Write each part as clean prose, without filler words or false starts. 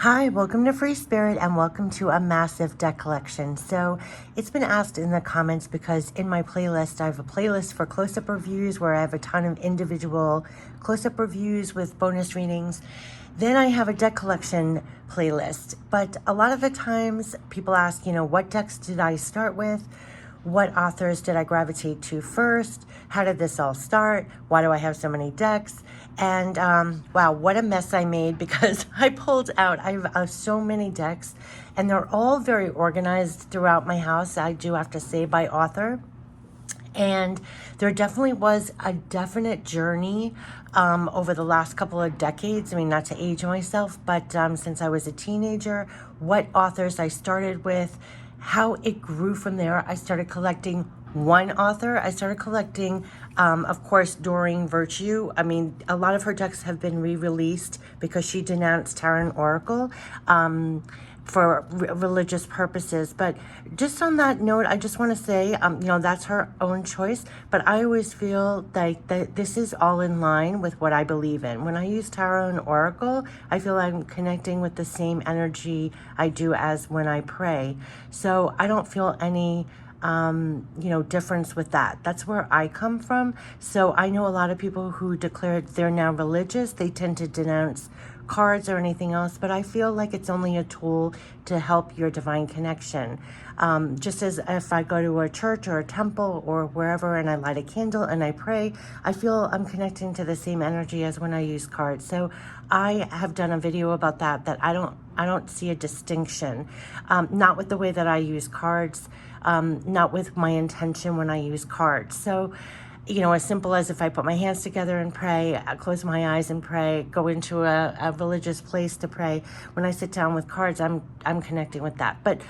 Hi, welcome to Free Spirit and welcome to a massive deck collection. So it's been asked in the comments because in my playlist, I have a playlist for close-up reviews where I have a ton of individual close-up reviews with bonus readings. Then I have a deck collection playlist. But a lot of the times people ask, what decks did I start with? What authors did I gravitate to first? How did this all start? Why do I have so many decks? And wow, what a mess I made because I pulled out, I have so many decks and they're all very organized throughout my house, I do have to say, by author. And there definitely was a definite journey over the last couple of decades. I mean, not to age myself, but since I was a teenager, what authors I started with, how it grew from there. I started collecting one author. I started collecting, of course, Doreen Virtue. I mean, a lot of her decks have been re-released because she denounced Tarot and Oracle for religious purposes. But just on that note, I just want to say, that's her own choice. But I always feel like that this is all in line with what I believe in. When I use Tarot and Oracle, I feel I'm connecting with the same energy I do as when I pray. So I don't feel any difference with that. That's where I come from. So I know a lot of people who declare they're now religious, they tend to denounce cards or anything else, but I feel like it's only a tool to help your divine connection. Just as if I go to a church or a temple or wherever and I light a candle and I pray, I feel I'm connecting to the same energy as when I use cards. So I have done a video about that I don't see a distinction, not with the way that I use cards, not with my intention when I use cards. So, as simple as if I put my hands together and pray, I close my eyes and pray, go into a religious place to pray. When I sit down with cards, I'm connecting with that. But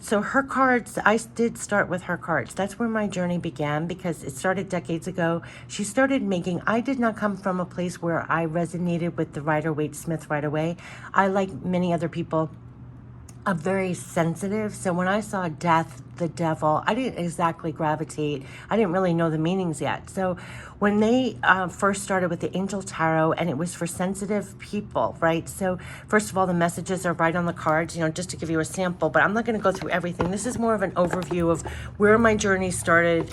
so her cards, I did start with her cards. That's where my journey began because it started decades ago. She started making, I did not come from a place where I resonated with the Rider-Waite-Smith right away. I, like many other people, I'm very sensitive. So when I saw death, the devil, I didn't exactly gravitate. I didn't really know the meanings yet. So when they first started with the Angel Tarot, and it was for sensitive people, right? So first of all, the messages are right on the cards, just to give you a sample, but I'm not going to go through everything. This is more of an overview of where my journey started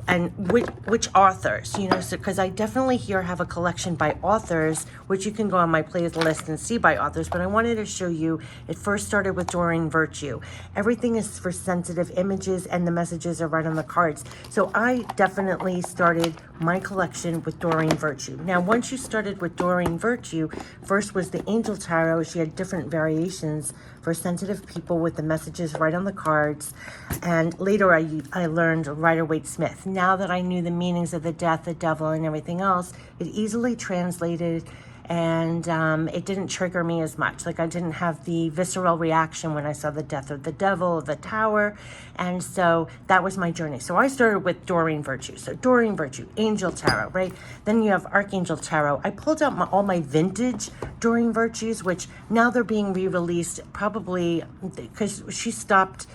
and which authors, so because I definitely here have a collection by authors, which you can go on my playlist and see by authors, but I wanted to show you, it first started with Doreen Virtue. Everything is for sensitive images and the messages are right on the cards. So I definitely started my collection with Doreen Virtue. Now, once you started with Doreen Virtue, first was the Angel Tarot. She had different variations for sensitive people with the messages right on the cards. And later I learned Rider-Waite-Smith. Now that I knew the meanings of the death, the devil, and everything else, it easily translated and it didn't trigger me as much. Like I didn't have the visceral reaction when I saw the death of the devil, the tower. And so that was my journey. So I started with Doreen Virtue. So Doreen Virtue, Angel Tarot, right? Then you have Archangel Tarot. I pulled out all my vintage Doreen Virtues, which now they're being re-released probably because she stopped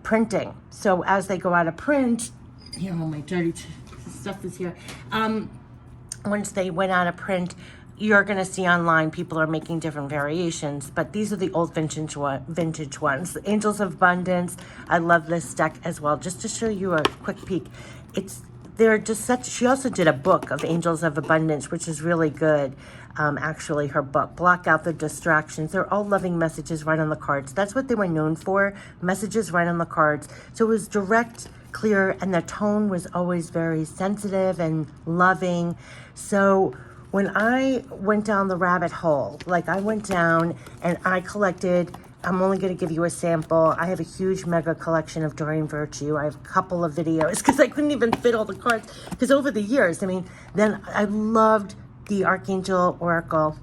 printing. So as they go out of print, here, all my dirty stuff is here. Once they went out of print, you're going to see online people are making different variations, but these are the old vintage ones. The Angels of Abundance. I love this deck as well. Just to show you a quick peek, they're just such. She also did a book of Angels of Abundance, which is really good. Actually, her book, Block Out the Distractions. They're all loving messages right on the cards. That's what they were known for, messages right on the cards. So it was direct, clear, and the tone was always very sensitive and loving. So when I went down the rabbit hole, like I went down and I collected, I'm only going to give you a sample. I have a huge mega collection of Doreen Virtue. I have a couple of videos because I couldn't even fit all the cards. Because over the years, then I loved the Archangel Oracle.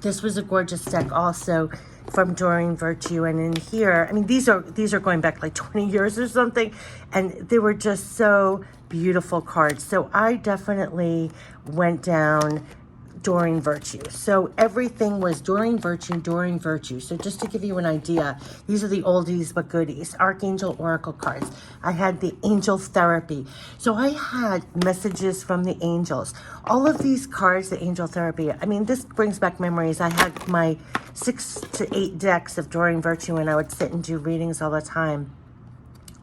This was a gorgeous deck also from Doreen Virtue. And in here, these are going back like 20 years or something. And they were just so beautiful cards. So I definitely went down Doreen Virtue. So everything was Doreen Virtue, Doreen Virtue. So just to give you an idea, these are the oldies but goodies. Archangel Oracle cards. I had the Angel Therapy. So I had messages from the angels. All of these cards, the Angel Therapy, I mean, this brings back memories. I had my 6 to 8 decks of Doreen Virtue, and I would sit and do readings all the time.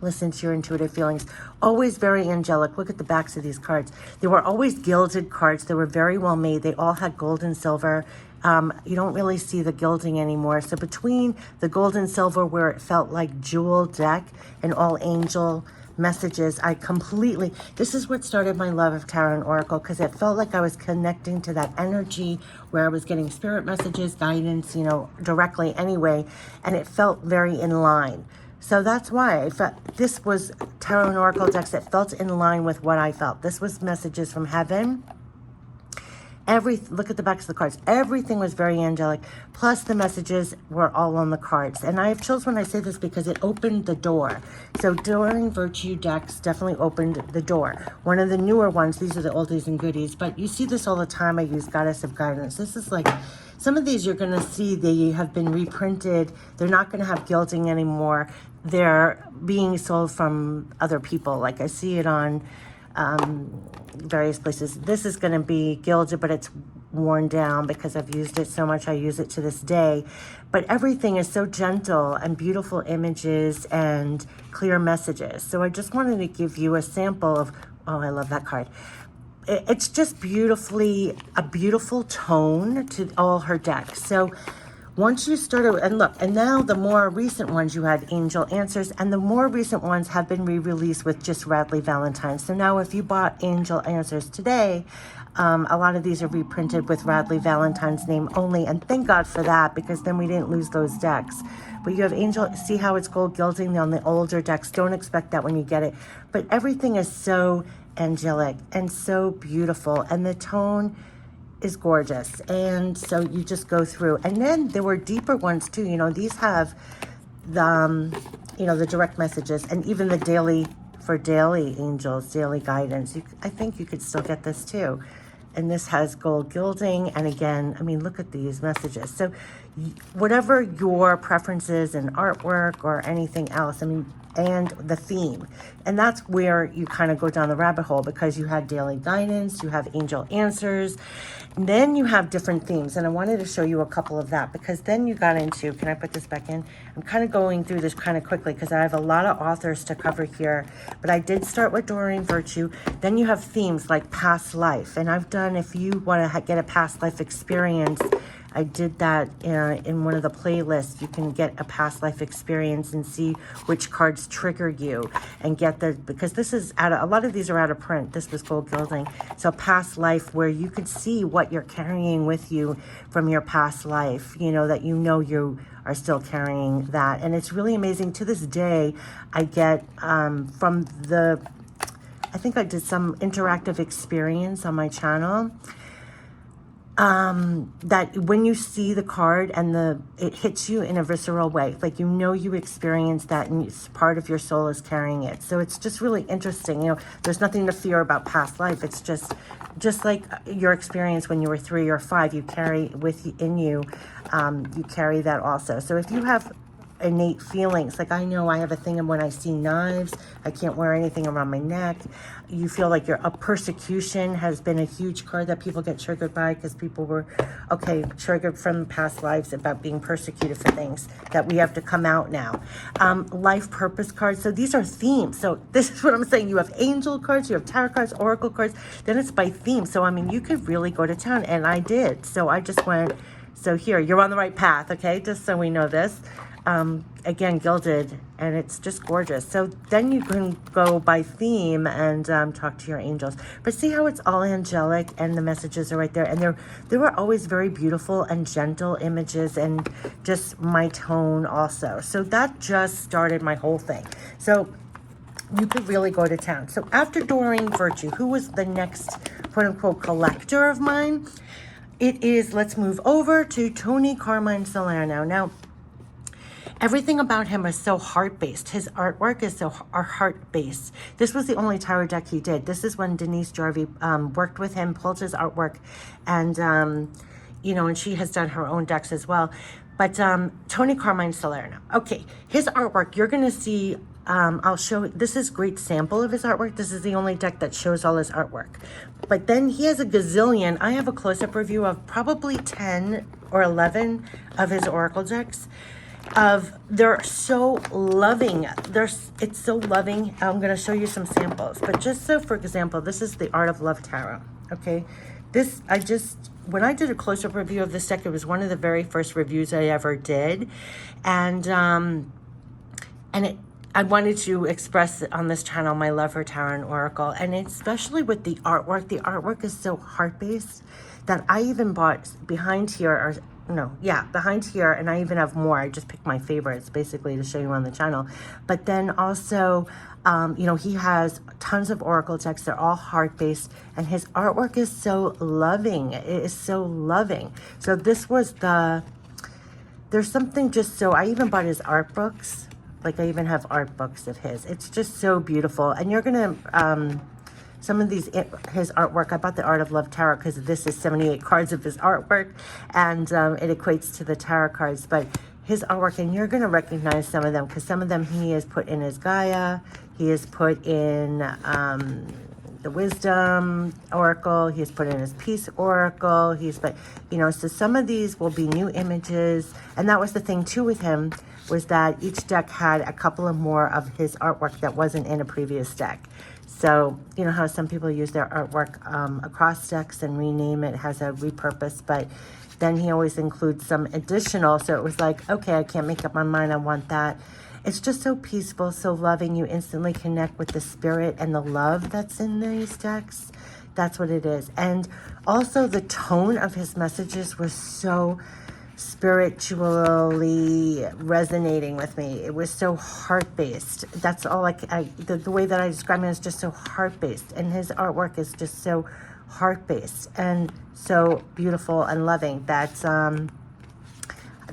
Listen to your intuitive feelings. Always very angelic. Look at the backs of these cards. They were always gilded cards. They were very well made. They all had gold and silver. You don't really see the gilding anymore. So between the gold and silver, where it felt like jewel deck and all angel messages, this is what started my love of tarot and oracle, because it felt like I was connecting to that energy where I was getting spirit messages, guidance, directly anyway, and it felt very in line. So that's why I felt this was tarot and oracle decks that felt in line with what I felt. This was messages from heaven. Look at the backs of the cards. Everything was very angelic. Plus the messages were all on the cards. And I have chills when I say this because it opened the door. So Doreen Virtue decks definitely opened the door. One of the newer ones, these are the oldies and goodies, but you see this all the time. I use Goddess of Guidance. This is like, some of these you're going to see they have been reprinted. They're not going to have gilding anymore. They're being sold from other people. Like I see it on various places. This is going to be gilded, but it's worn down because I've used it so much. I use it to this day. But everything is so gentle and beautiful images and clear messages. So I just wanted to give you a sample of, oh, I love that card. It's just a beautiful tone to all her decks. So once you started, and look, and now the more recent ones, you had Angel Answers, and the more recent ones have been re-released with just Radley Valentine. So now if you bought Angel Answers today, a lot of these are reprinted with Radley Valentine's name only, and thank God for that, because then we didn't lose those decks. But you have Angel, see how it's gold gilding on the older decks. Don't expect that when you get it. But everything is so angelic and so beautiful, and the tone is gorgeous. And so you just go through, and then there were deeper ones too. These have the the direct messages, and even the daily angels, daily guidance. I think you could still get this too. And this has gold gilding, and again, I mean, look at these messages. So whatever your preferences in artwork or anything else, I mean, and the theme. And that's where you kind of go down the rabbit hole, because you had daily guidance, you have angel answers, and then you have different themes. And I wanted to show you a couple of that, because then you got into, can I put this back in? I'm kind of going through this kind of quickly because I have a lot of authors to cover here, but I did start with Doreen Virtue. Then you have themes like past life. And I've done, if you want to get a past life experience, I did that in one of the playlists. You can get a past life experience and see which cards trigger you, and get because this is a lot of these are out of print. This was gold gilding. So past life, where you could see what you're carrying with you from your past life, that you are still carrying that. And it's really amazing. To this day, I get from I think I did some interactive experience on my channel, that when you see the card and it hits you in a visceral way, like you experienced that, and it's part of your soul is carrying it. So it's just really interesting. There's nothing to fear about past life. It's just like your experience when you were 3 or 5, you carry within you, you carry that also. So if you have innate feelings, like I know I have a thing, and when I see knives, I can't wear anything around my neck. You feel like a persecution has been a huge card that people get triggered by, because people were triggered from past lives about being persecuted for things that we have to come out now. Life purpose cards. So these are themes. So this is what I'm saying. You have angel cards, you have tarot cards, oracle cards, then it's by theme. So I mean, you could really go to town, and I did. So I just went, so here, you're on the right path, okay? Just so we know this. Again, gilded, and it's just gorgeous. So then you can go by theme and talk to your angels. But see how it's all angelic, and the messages are right there. And there were always very beautiful and gentle images, and just my tone also. So that just started my whole thing. So you could really go to town. So after Doreen Virtue, who was the next quote-unquote collector of mine? It is, let's move over to Tony Carmine Salerno. Now, everything about him is so heart-based. His artwork is so heart-based. This was the only tarot deck he did. This is when Denise Jarvie worked with him, pulled his artwork, and, and she has done her own decks as well. But Tony Carmine Salerno. Okay, his artwork, you're going to see, I'll show, this is a great sample of his artwork. This is the only deck that shows all his artwork. But then he has a gazillion. I have a close-up review of probably 10 or 11 of his oracle decks. They're so loving. It's so loving. I'm going to show you some samples, but just so, for example, this is the Art of Love Tarot. Okay, when I did a close-up review of this deck, it was one of the very first reviews I ever did, and I wanted to express on this channel my love for tarot and oracle, and especially with the artwork. The artwork is so heart-based that I even bought behind here, behind here, and I even have more. I just picked my favorites basically to show you on the channel. But then also, he has tons of oracle decks. They're all heart-based, and his artwork is so loving. It is so loving. So this was there's something just so, I even bought his art books. Like, I even have art books of his. It's just so beautiful. And you're gonna, some of his artwork, I bought the Art of Love Tarot because this is 78 cards of his artwork, and it equates to the tarot cards. But his artwork, and you're going to recognize some of them because some of them he has put in his Gaia, he has put in the Wisdom Oracle, he has put in his Peace Oracle, he's put, so some of these will be new images. And that was the thing too with him, was that each deck had a couple of more of his artwork that wasn't in a previous deck. So, you know how some people use their artwork across decks and rename it, has a repurpose, but then he always includes some additional. So it was like, okay, I can't make up my mind, I want that. It's just so peaceful, so loving. You instantly connect with the spirit and the love that's in these decks. That's what it is. And also the tone of his messages was so spiritually resonating with me. It was so heart-based. That's all the way that I describe it is just so heart-based, and his artwork is just so heart-based and so beautiful and loving. That's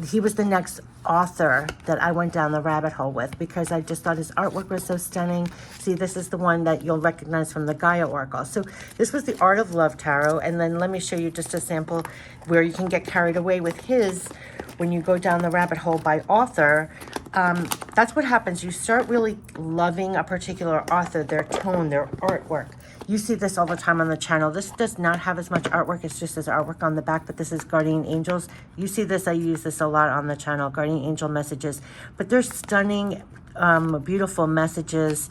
he was the next author that I went down the rabbit hole with because I just thought his artwork was so stunning. See, this is the one that you'll recognize from the Gaia Oracle. So this was the Art of Love Tarot, and then let me show you just a sample where you can get carried away with his when you go down the rabbit hole by author. That's what happens. You start really loving a particular author, their tone, their artwork. You see this all the time on the channel. This does not have as much artwork. It's just as artwork on the back, but this is Guardian Angels. You see this. I use this a lot on the channel, Guardian Angel messages. But they're stunning, beautiful messages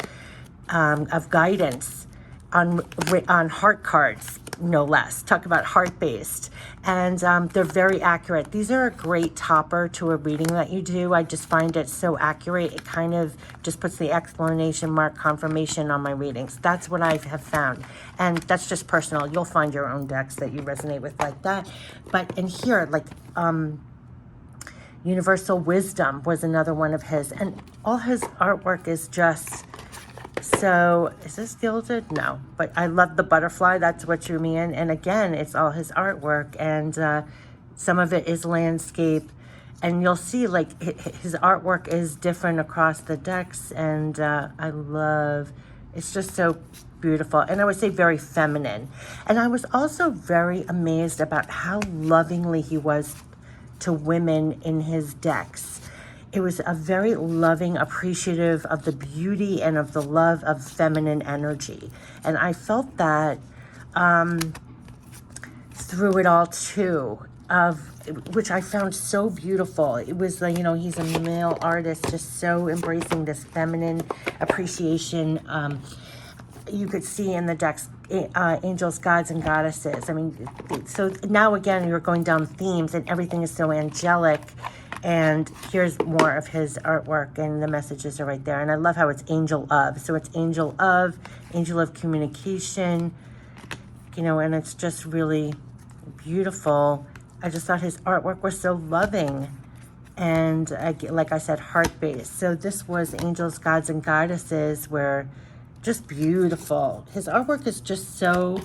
of guidance on heart cards, no less. Talk about heart-based. And they're very accurate. These are a great topper to a reading that you do. I just find it so accurate. It kind of just puts the exclamation mark confirmation on my readings. That's what I have found. And that's just personal. You'll find your own decks that you resonate with like that. But in here, like Universal Wisdom was another one of his. And all his artwork is just... So, is this gilded? No, but I love the butterfly. That's what drew me in. And again, it's all his artwork, and some of it is landscape. And you'll see, like, his artwork is different across the decks, and I love, it's just so beautiful. And I would say very feminine. And I was also very amazed about how lovingly he was to women in his decks. It was a very loving, appreciative of the beauty and of the love of feminine energy. And I felt that through it all too, which I found so beautiful. It was like, he's a male artist, just so embracing this feminine appreciation. You could see in the decks, angels, gods, and goddesses. I mean, so now again, you're going down themes and everything is so angelic. And here's more of his artwork, and the messages are right there. And I love how it's angel of. So it's angel of communication, and it's just really beautiful. I just thought his artwork was so loving and, like I said, heart-based. So this was angels, gods, and goddesses, were just beautiful. His artwork is just so...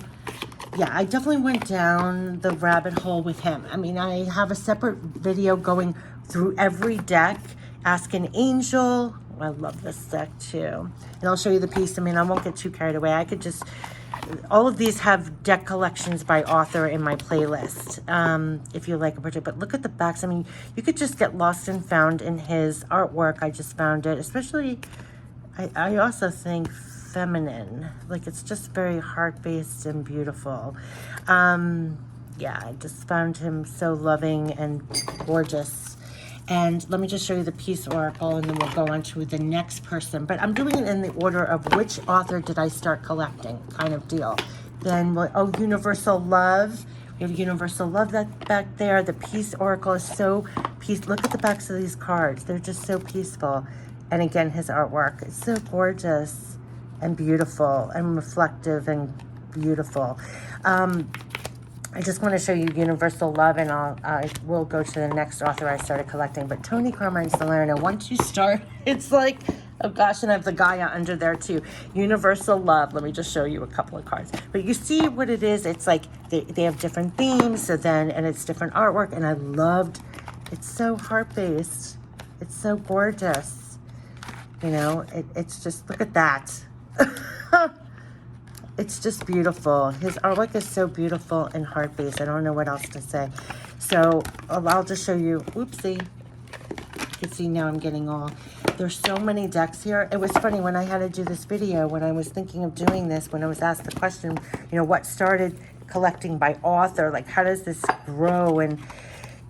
Yeah, I definitely went down the rabbit hole with him. I mean, I have a separate video going through every deck, Ask an Angel. I love this deck too. And I'll show you the piece. I mean, I won't get too carried away. I could just... All of these have deck collections by author in my playlist, if you like a particular. But look at the backs. I mean, you could just get lost and found in his artwork. I just found it, especially... I also think... feminine, like it's just very heart-based and beautiful. yeah, I just found him so loving and gorgeous. And let me just show you the Peace Oracle, and then we'll go on to the next person. But I'm doing it in the order of which author did I start collecting, kind of deal. Then, oh, Universal Love. We have Universal Love that back there. The Peace Oracle is so peace. Look at the backs of these cards. They're just so peaceful. And again, his artwork is so gorgeous and beautiful and reflective and beautiful. I just want to show you Universal Love, and I will go to the next author I started collecting. But Tony Carmine Salerno, once you start, it's like, oh gosh, and I have the Gaia under there too. Universal Love. Let me just show you a couple of cards. But you see what it is. It's like they have different themes, so then, and it's different artwork, and I loved, it's so heart-based. It's so gorgeous. You know, it's just, look at that. It's just beautiful. His artwork is so beautiful and heart-based. I don't know what else to say. So I'll just show you. Oopsie. You can see now I'm getting all. There's so many decks here. It was funny when I had to do this video, when I was thinking of doing this, when I was asked the question, you know, what started collecting by author? Like, how does this grow? And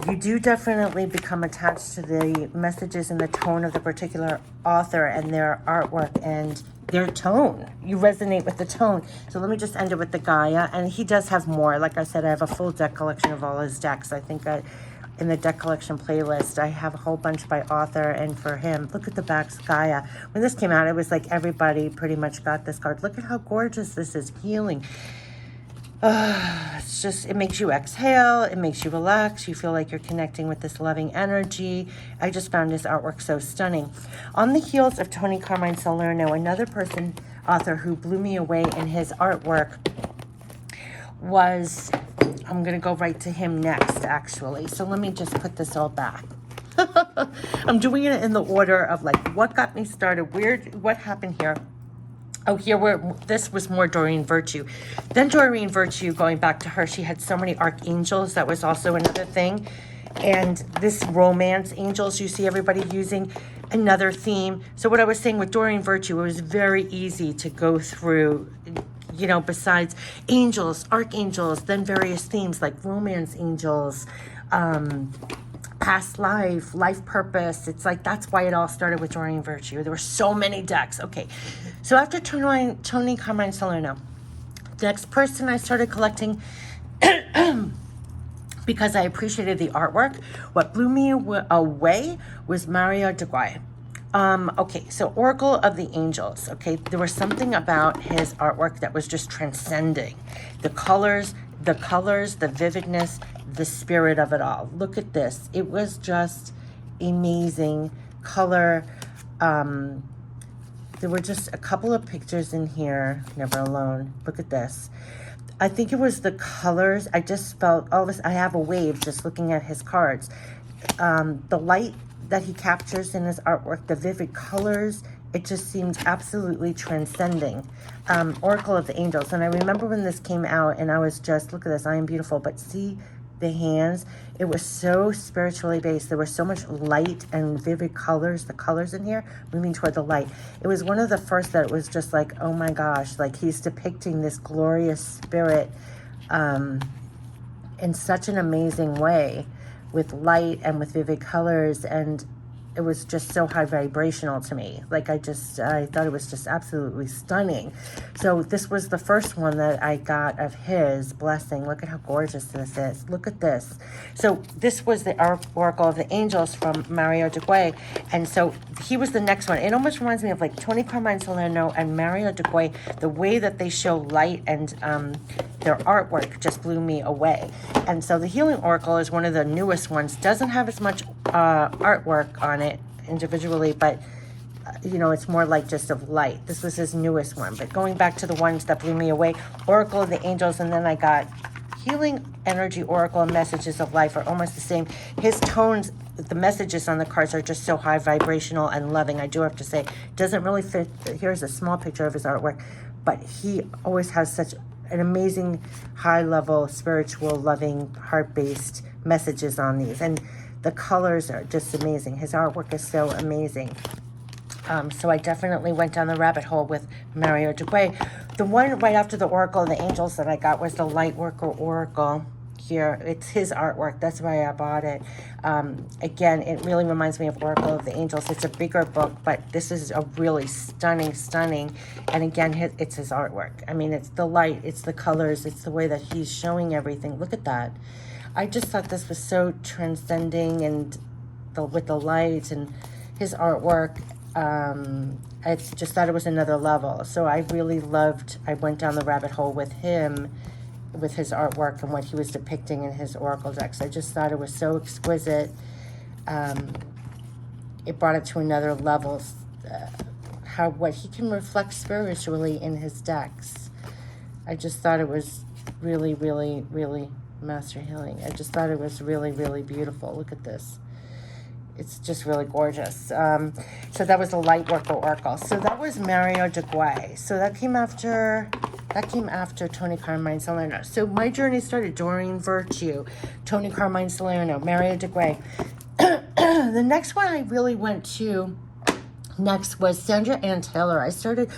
you do definitely become attached to the messages and the tone of the particular author and their artwork and their tone. You resonate with the tone. So let me just end it with the Gaia. And he does have more. Like I said, I have a full deck collection of all his decks. I think in the deck collection playlist, I have a whole bunch by author and for him. Look at the backs, Gaia. When this came out, it was like everybody pretty much got this card. Look at how gorgeous this is. Healing. It's just, it makes you exhale, it makes you relax, you feel like you're connecting with this loving energy. I just found his artwork so stunning. On the heels of Tony Carmine Salerno, another author who blew me away in his artwork was, I'm going to go right to him next, actually. So let me just put this all back. I'm doing it in the order of like what got me started, what happened here. Oh, this was more Doreen Virtue. Then Doreen Virtue, going back to her, she had so many archangels. That was also another thing. And this romance angels, you see everybody using another theme. So what I was saying with Doreen Virtue, it was very easy to go through, you know, besides angels, archangels, then various themes like romance angels, past life purpose. It's like, that's why it all started with Doreen Virtue. There were so many decks. Okay, so after Tony Carmine Salerno, the next person I started collecting because I appreciated the artwork. What blew me away was Mario Duguay. Okay, so Oracle of the Angels. Okay, there was something about his artwork that was just transcending. The colors, the vividness, the spirit of it all. Look at this. It was just amazing color. There were just a couple of pictures in here. Never Alone. Look at this. I think it was the colors. I just felt all this. I have a wave just looking at his cards. The light that he captures in his artwork, the vivid colors, it just seemed absolutely transcending. Oracle of the Angels. And I remember when this came out and I was just, look at this, I am beautiful. But see the hands, it was so spiritually based. There was so much light and vivid colors, the colors in here, moving toward the light. It was one of the first that was just like, oh my gosh, like he's depicting this glorious spirit in such an amazing way with light and with vivid colors, and it was just so high vibrational to me. Like I thought it was just absolutely stunning. So this was the first one that I got of his blessing. Look at how gorgeous this is. Look at this. So this was the Oracle of the Angels from Mario Duguay. And so he was the next one. It almost reminds me of like Tony Carmine Salerno and Mario Duguay. The way that they show light and their artwork just blew me away. And so the Healing Oracle is one of the newest ones. Doesn't have as much artwork on it individually, but you know, it's more like just of light. This was his newest one. But going back to the ones that blew me away, Oracle of the Angels, and then I got Healing Energy Oracle and Messages of Life are almost the same. His tones, the messages on the cards are just so high vibrational and loving. I do have to say, doesn't really fit. Here's a small picture of his artwork, but he always has such an amazing high level spiritual loving heart-based messages on these, and the colors are just amazing. His artwork is so amazing. So I definitely went down the rabbit hole with Mario Duguay. The one right after the Oracle of the Angels that I got was the Lightworker Oracle. here. It's his artwork. That's why I bought it. Again, it really reminds me of Oracle of the Angels. It's a bigger book, but this is a really stunning. And again, it's his artwork. I mean, it's the light, it's the colors, it's the way that he's showing everything. Look at that. I just thought this was so transcending, and with the lights and his artwork. I just thought it was another level. So I really loved, I went down the rabbit hole with him, with his artwork and what he was depicting in his oracle decks. I just thought it was so exquisite. It brought it to another level, what he can reflect spiritually in his decks. I just thought it was really master healing. I just thought it was really beautiful. Look at this. It's just really gorgeous. So that was a light work oracle. So that was Mario Duguay. So that came after Tony Carmine, Salerno. So my journey started Doreen Virtue, Tony Carmine, Salerno, Mario Duguay. The next one I really went to next was Sandra Anne Taylor. I started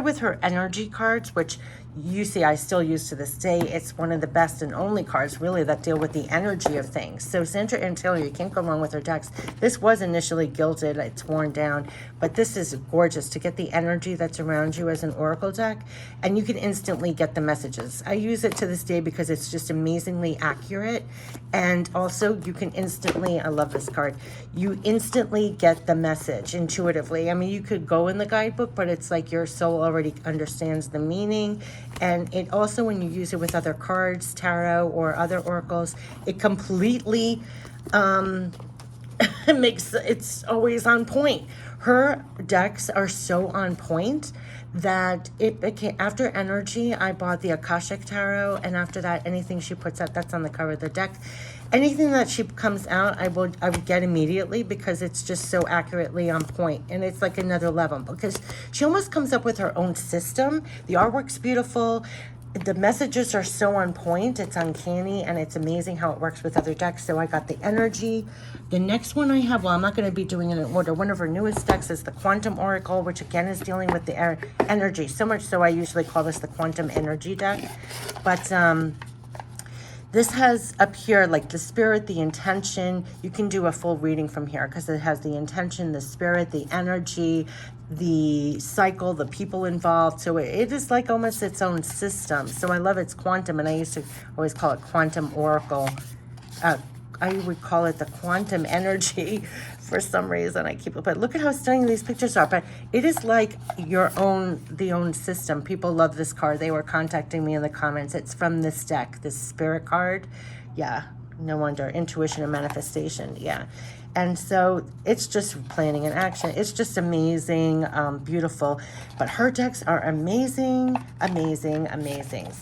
with her energy cards, which you see I still use to this day. It's one of the best and only cards really that deal with the energy of things. So Sandra Anne Taylor, you can't go wrong with her decks. This was initially gilded, it's worn down, but this is gorgeous to get the energy that's around you as an oracle deck, and you can instantly get the messages. I use it to this day because it's just amazingly accurate, and also you can instantly, I love this card, you instantly get the message intuitively. I mean, you could go in the guidebook, but it's like your soul already understands the meaning. And it also, when you use it with other cards, tarot or other oracles, it completely it's always on point. Her decks are so on point that it became, after energy, I bought the Akashic Tarot, and after that, anything she puts out, that's on the cover of the deck. Anything that she comes out, I would get immediately, because it's just so accurately on point, and it's like another level, because she almost comes up with her own system. The artwork's beautiful. The messages are so on point. It's uncanny, and it's amazing how it works with other decks. So I got the energy. The next one I have, well, I'm not going to be doing it in order. One of her newest decks is the Quantum Oracle, which again is dealing with the energy. So much so I usually call this the Quantum Energy deck. But this has up here like the spirit, the intention. You can do a full reading from here because it has the intention, the spirit, the energy, the cycle, the people involved. So it is like almost its own system. So I love its quantum, and I used to always call it Quantum Oracle. I would call it the quantum energy for some reason. I keep it, but look at how stunning these pictures are. But it is like the own system. People love this card. They were contacting me in the comments. It's from this deck, this spirit card. Yeah, no wonder. Intuition and manifestation. Yeah. And so it's just planning and action. It's just amazing, beautiful. But her decks are amazing.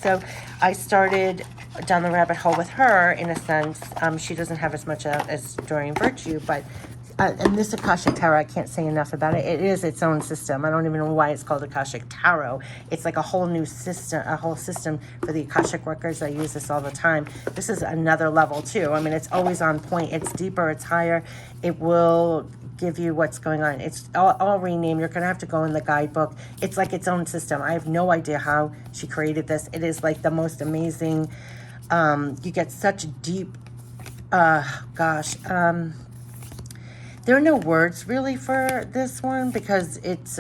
So I started down the rabbit hole with her in a sense. She doesn't have as much as Doreen Virtue, but and this Akashic Tarot, I can't say enough about it. It is its own system. I don't even know why it's called Akashic Tarot. It's like a whole new system, a whole system for the Akashic workers. I use this all the time. This is another level too. I mean, it's always on point. It's deeper, it's higher. It will give you what's going on. It's all renamed. You're going to have to go in the guidebook. It's like its own system. I have no idea how she created this. It is like the most amazing. You get such deep, there are no words really for this one because it's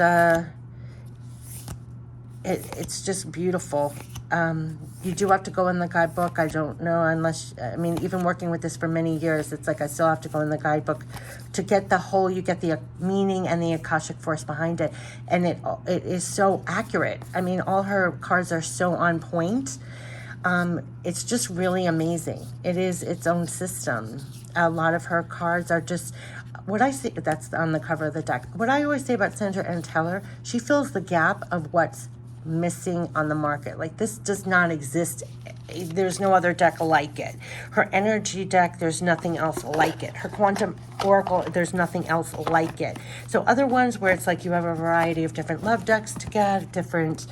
just beautiful. You do have to go in the guidebook. I don't know unless, I mean, even working with this for many years, it's like I still have to go in the guidebook to get the whole, you get the meaning and the Akashic force behind it. And it is so accurate. I mean, all her cards are so on point. It's just really amazing. It is its own system. A lot of her cards are just, what I see, that's on the cover of the deck. What I always say about Sandra Anne Taylor, she fills the gap of what's missing on the market. Like, this does not exist. There's no other deck like it. Her energy deck, there's nothing else like it. Her quantum oracle, there's nothing else like it. So other ones where it's like you have a variety of different love decks to get, different,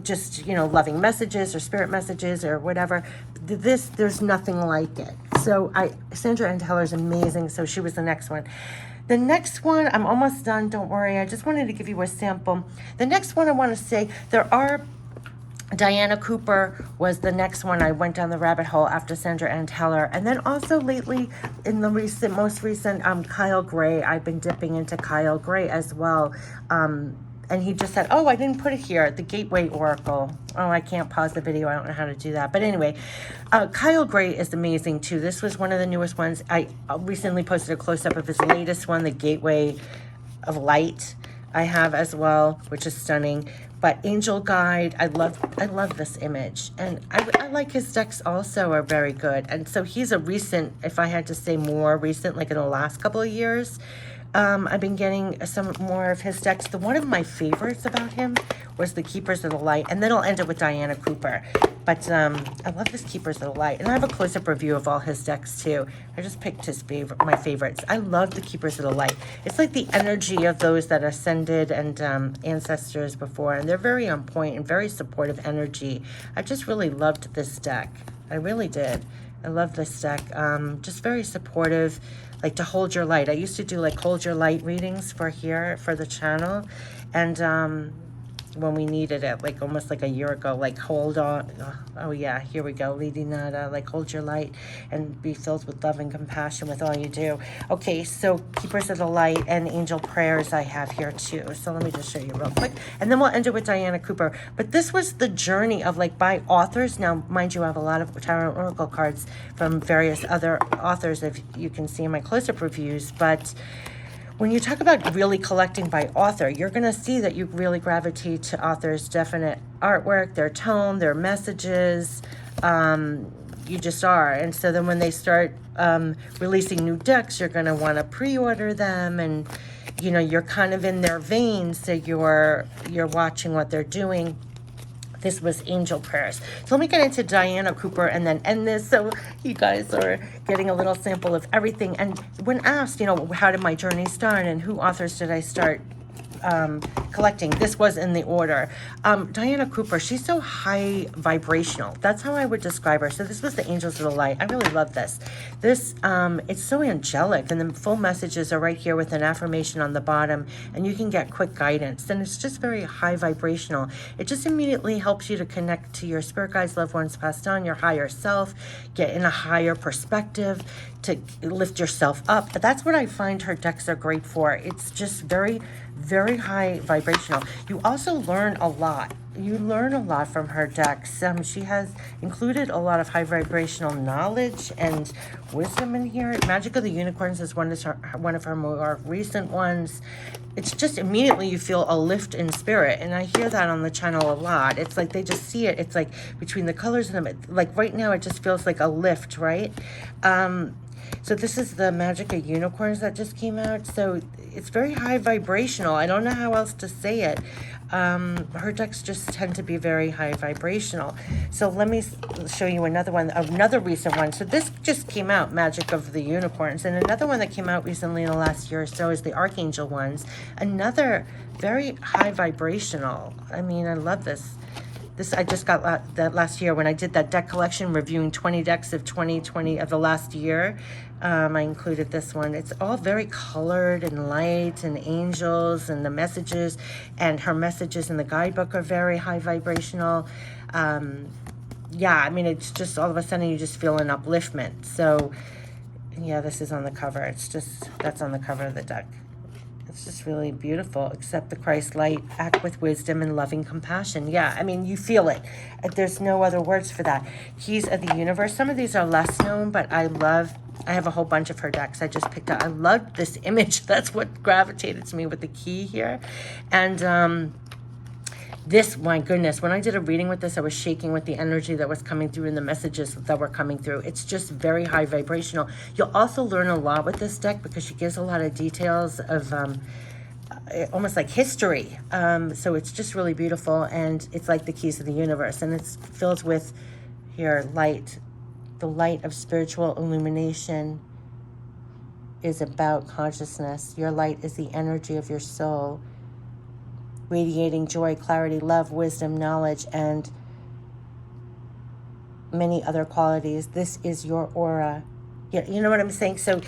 just, loving messages or spirit messages or whatever. There's nothing like it. So Sandra Anne Taylor is amazing. So she was the next one. The next one, I'm almost done. Don't worry. I just wanted to give you a sample. The next one I want to say, there are Diana Cooper was the next one. I went down the rabbit hole after Sandra Anne Taylor. And then also lately, in the most recent, Kyle Gray. I've been dipping into Kyle Gray as well. And he just said, oh, I didn't put it here, the Gateway Oracle. Oh, I can't pause the video. I don't know how to do that. But anyway, Kyle Gray is amazing too. This was one of the newest ones. I recently posted a close-up of his latest one, the Gateway of Light. I have as well, which is stunning. But Angel Guide, I love this image. And I like his decks also are very good. And so he's a recent, if I had to say more recent, like in the last couple of years, I've been getting some more of his decks. One of my favorites about him was the Keepers of the Light. And then I'll end it with Diana Cooper. But I love this Keepers of the Light. And I have a close-up review of all his decks too. I just picked my favorites. I love the Keepers of the Light. It's like the energy of those that ascended and ancestors before. And they're very on point and very supportive energy. I just really loved this deck. I really did. I love this deck. Just very supportive. Like to Hold Your Light. I used to do like Hold Your Light readings for the channel. And when we needed it, like almost like a year ago, like hold on. Oh yeah, here we go. Leading that, like hold your light and be filled with love and compassion with all you do. Okay, so Keepers of the Light and Angel Prayers I have here too. So let me just show you real quick. And then we'll end it with Diana Cooper. But this was the journey of like by authors. Now, mind you, I have a lot of tarot and oracle cards from various other authors, if you can see in my close-up reviews. But when you talk about really collecting by author, you're going to see that you really gravitate to authors' definite artwork, their tone, their messages. You just are. And so then when they start releasing new decks, you're going to want to pre-order them. And, you know, you're kind of in their vein. So you're watching what they're doing. This was Angel Prayers. So let me get into Diana Cooper and then end this so you guys are getting a little sample of everything. And when asked, you know, how did my journey start and who authors did I start collecting, this was in the order. Diana Cooper, she's so high vibrational. That's how I would describe her. So this was the Angels of the Light. I really love this. This, it's so angelic, and the full messages are right here with an affirmation on the bottom, and you can get quick guidance. And it's just very high vibrational. It just immediately helps you to connect to your spirit guides, loved ones passed on, your higher self, get in a higher perspective, to lift yourself up. That's what I find her decks are great for. It's just very, very high vibrational. You also learn a lot. You learn a lot from her decks. She has included a lot of high vibrational knowledge and wisdom in here. Magic of the Unicorns is one of her more recent ones. It's just immediately you feel a lift in spirit. And I hear that on the channel a lot. It's like they just see it. It's like between the colors of them. Like right now it just feels like a lift, right? So this is the Magic of Unicorns that just came out. So it's very high vibrational. I don't know how else to say it. Her decks just tend to be very high vibrational. So let me show you another one, another recent one. So this just came out, Magic of the Unicorns. And another one that came out recently in the last year or so is the Archangel ones. Another very high vibrational. I mean, I love this. This I just got that last year when I did that deck collection reviewing 20 decks of 2020 of the last year. I included this one. It's all very colored and light and angels and the messages, and her messages in the guidebook are very high vibrational. Yeah, I mean, it's just all of a sudden you just feel an upliftment. So yeah, this is on the cover. It's just, that's on the cover of the deck. It's just really beautiful. Accept the Christ light, act with wisdom and loving compassion. Yeah, I mean, you feel it. There's no other words for that. Keys of the Universe. Some of these are less known, but I have a whole bunch of her decks I just picked up. I love this image. That's what gravitated to me with the key here. And this, my goodness, when I did a reading with this, I was shaking with the energy that was coming through and the messages that were coming through. It's just very high vibrational. You'll also learn a lot with this deck because she gives a lot of details of almost like history. So it's just really beautiful, and it's like the keys of the universe, and it's filled with here light. The light of spiritual illumination is about consciousness. Your light is the energy of your soul, radiating joy, clarity, love, wisdom, knowledge, and many other qualities. This is your aura. You know what I'm saying? So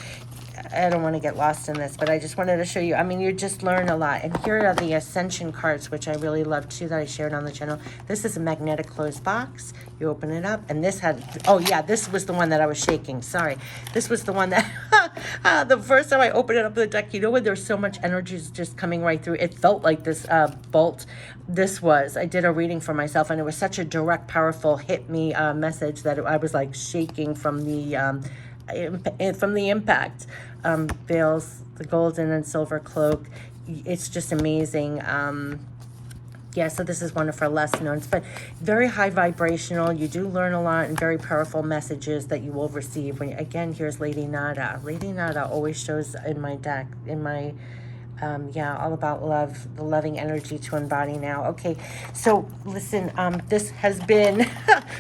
I don't want to get lost in this, but I just wanted to show you. I mean, you just learn a lot. And here are the Ascension cards, which I really love too, that I shared on the channel. This is a magnetic closed box. You open it up, and this had, oh yeah, this was the one that I was shaking. Sorry. This was the one that, the first time I opened it up the deck, you know when there's so much energy just coming right through, it felt like this bolt. I did a reading for myself, and it was such a direct, powerful, hit me message that I was like shaking from the impact. Veils, the golden and silver cloak. It's just amazing. Yeah, so this is one of her less knowns, but very high vibrational. You do learn a lot, and very powerful messages that you will receive. When, again, here's Lady Nada. Lady Nada always shows in my deck, in my yeah, all about love, the loving energy to embody now. Okay, so listen, this has been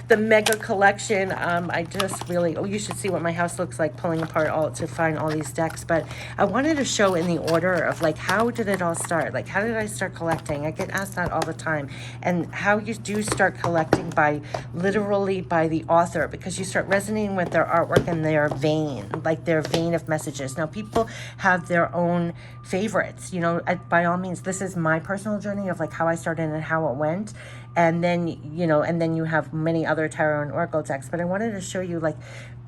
the mega collection. I just really, you should see what my house looks like pulling apart all to find all these decks. But I wanted to show in the order of like, how did it all start? Like, how did I start collecting? I get asked that all the time. And how you do start collecting by literally by the author, because you start resonating with their artwork and their vein, like their vein of messages. Now, people have their own favorites. You know, by all means, this is my personal journey of like how I started and how it went. And then, you know, and then you have many other tarot and oracle decks. But I wanted to show you like,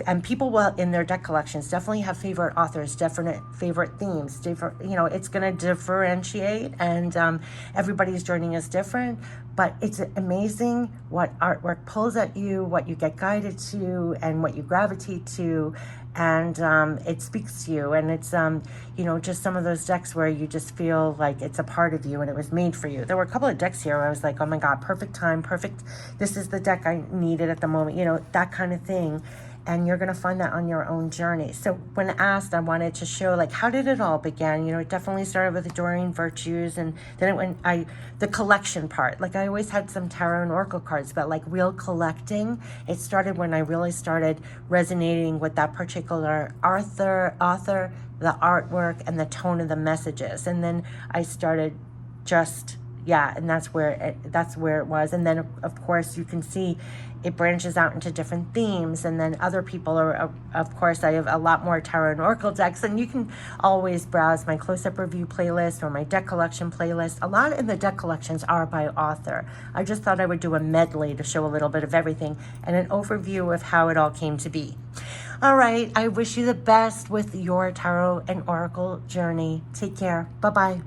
and people will in their deck collections definitely have favorite authors, different favorite themes, different, you know, it's going to differentiate, and everybody's journey is different. But it's amazing what artwork pulls at you, what you get guided to, and what you gravitate to. And it speaks to you, and it's you know, just some of those decks where you just feel like it's a part of you and it was made for you. There were a couple of decks here where I was like, oh my God, perfect time, perfect, this is the deck I needed at the moment, you know, that kind of thing. And you're going to find that on your own journey. So when asked, I wanted to show like, how did it all begin? You know, it definitely started with the Doreen Virtues, and then it went, the collection part. Like I always had some tarot and oracle cards, but like real collecting, it started when I really started resonating with that particular author, the artwork, and the tone of the messages. And then I started just, yeah, and that's where it was. And then of course you can see it branches out into different themes, and then other people are, of course, I have a lot more tarot and oracle decks, and you can always browse my close-up review playlist or my deck collection playlist. A lot in the deck collections are by author. I just thought I would do a medley to show a little bit of everything and an overview of how it all came to be. All right, I wish you the best with your tarot and oracle journey. Take care. Bye-bye.